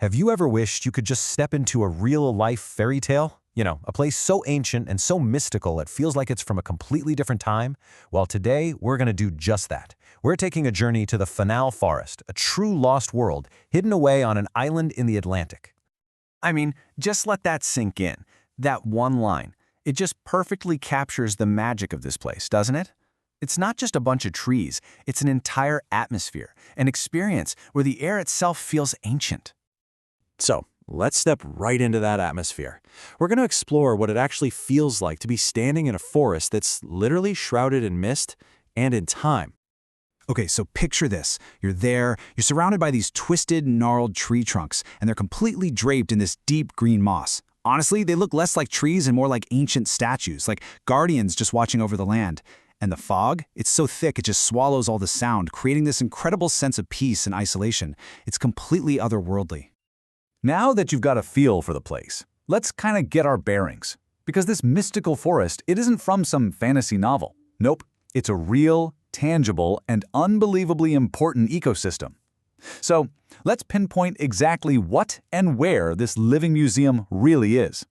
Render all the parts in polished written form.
Have you ever wished you could just step into a real-life fairy tale? A place so ancient and so mystical it feels like it's from a completely different time? Well, today we're going to do just that. We're taking a journey to the Fanal Forest, a true lost world hidden away on an island in the Atlantic. I mean, just let that sink in. That one line. It just perfectly captures the magic of this place, doesn't it? It's not just a bunch of trees, it's an entire atmosphere, an experience where the air itself feels ancient. So, let's step right into that atmosphere. We're going to explore what it actually feels like to be standing in a forest that's literally shrouded in mist and in time. Okay, so picture this. You're there, you're surrounded by these twisted, gnarled tree trunks, and they're completely draped in this deep green moss. Honestly, they look less like trees and more like ancient statues, like guardians just watching over the land. And the fog, it's so thick it just swallows all the sound, creating this incredible sense of peace and isolation. It's completely otherworldly. Now that you've got a feel for the place, let's kind of get our bearings. Because this mystical forest, it isn't from some fantasy novel. Nope, it's a real, tangible, and unbelievably important ecosystem. So, let's pinpoint exactly what and where this living museum really is.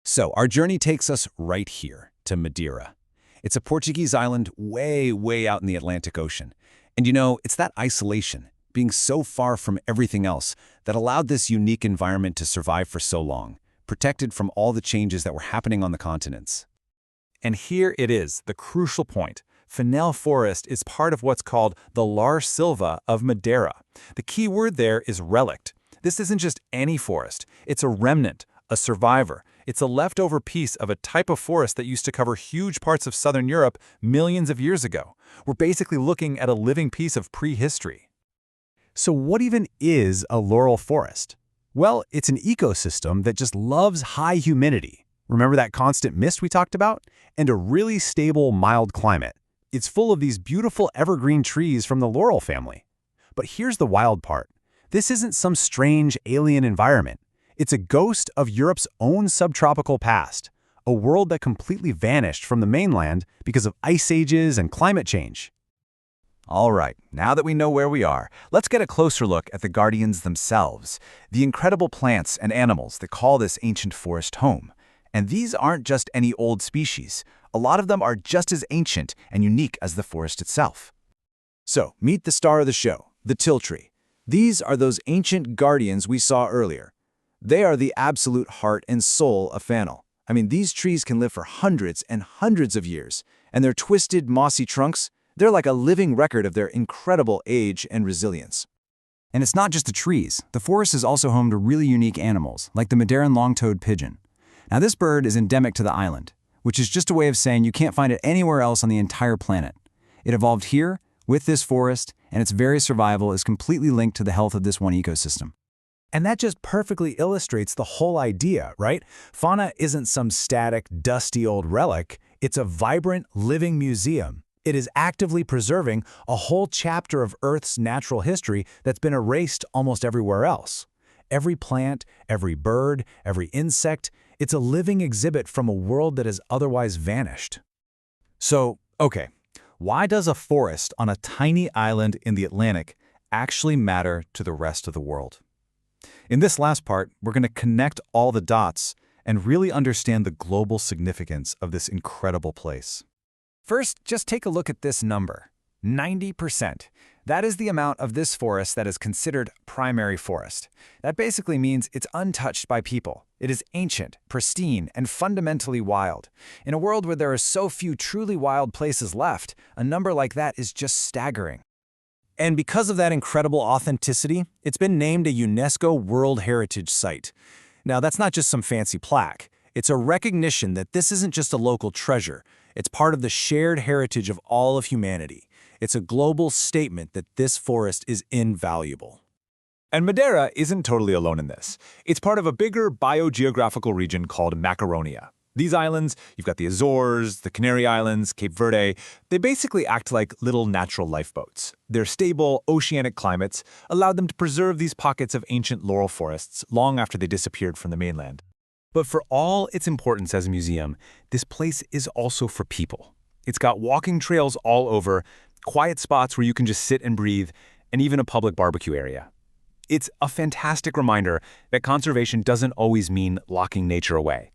So, our journey takes us right here, to Madeira. It's a Portuguese island way out in the Atlantic Ocean. And it's that isolation, being so far from everything else, that allowed this unique environment to survive for so long, protected from all the changes that were happening on the continents. And here it is, the crucial point. Fanal Forest is part of what's called the Laurissilva of Madeira. The key word there is relict. This isn't just any forest. It's a remnant, a survivor. It's a leftover piece of a type of forest that used to cover huge parts of southern Europe millions of years ago. We're basically looking at a living piece of prehistory. So what even is a laurel forest? Well, it's an ecosystem that just loves high humidity. Remember that constant mist we talked about? And a really stable, mild climate. It's full of these beautiful evergreen trees from the laurel family. But here's the wild part. This isn't some strange alien environment. It's a ghost of Europe's own subtropical past, a world that completely vanished from the mainland because of ice ages and climate change. All right, now that we know where we are, let's get a closer look at the guardians themselves, the incredible plants and animals that call this ancient forest home. And these aren't just any old species. A lot of them are just as ancient and unique as the forest itself. So, meet the star of the show, the till tree. These are those ancient guardians we saw earlier. They are the absolute heart and soul of Fanal. I mean, these trees can live for hundreds and hundreds of years, and their twisted, mossy trunks, they're like a living record of their incredible age and resilience. And it's not just the trees. The forest is also home to really unique animals, like the Madeiran long-toed pigeon. Now, this bird is endemic to the island, which is just a way of saying you can't find it anywhere else on the entire planet. It evolved here, with this forest, and its very survival is completely linked to the health of this one ecosystem. And that just perfectly illustrates the whole idea, right? Fauna isn't some static, dusty old relic. It's a vibrant, living museum. It is actively preserving a whole chapter of Earth's natural history that's been erased almost everywhere else. Every plant, every bird, every insect, it's a living exhibit from a world that has otherwise vanished. So, okay, why does a forest on a tiny island in the Atlantic actually matter to the rest of the world? In this last part, we're going to connect all the dots and really understand the global significance of this incredible place. First, just take a look at this number, 90%. That is the amount of this forest that is considered primary forest. That basically means it's untouched by people. It is ancient, pristine, and fundamentally wild. In a world where there are so few truly wild places left, a number like that is just staggering. And because of that incredible authenticity, it's been named a UNESCO World Heritage Site. Now, that's not just some fancy plaque. It's a recognition that this isn't just a local treasure. It's part of the shared heritage of all of humanity. It's a global statement that this forest is invaluable. And Madeira isn't totally alone in this. It's part of a bigger biogeographical region called Macaronia. These islands, you've got the Azores, the Canary Islands, Cape Verde, they basically act like little natural lifeboats. Their stable, oceanic climates allowed them to preserve these pockets of ancient laurel forests long after they disappeared from the mainland. But for all its importance as a museum, this place is also for people. It's got walking trails all over, quiet spots where you can just sit and breathe, and even a public barbecue area. It's a fantastic reminder that conservation doesn't always mean locking nature away.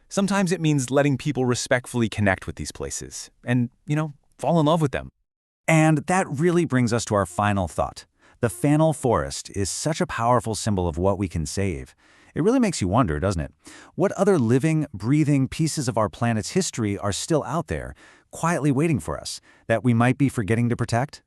Sometimes it means letting people respectfully connect with these places and, fall in love with them. And that really brings us to our final thought. The Fanal Forest is such a powerful symbol of what we can save. It really makes you wonder, doesn't it? What other living, breathing pieces of our planet's history are still out there, quietly waiting for us, that we might be forgetting to protect?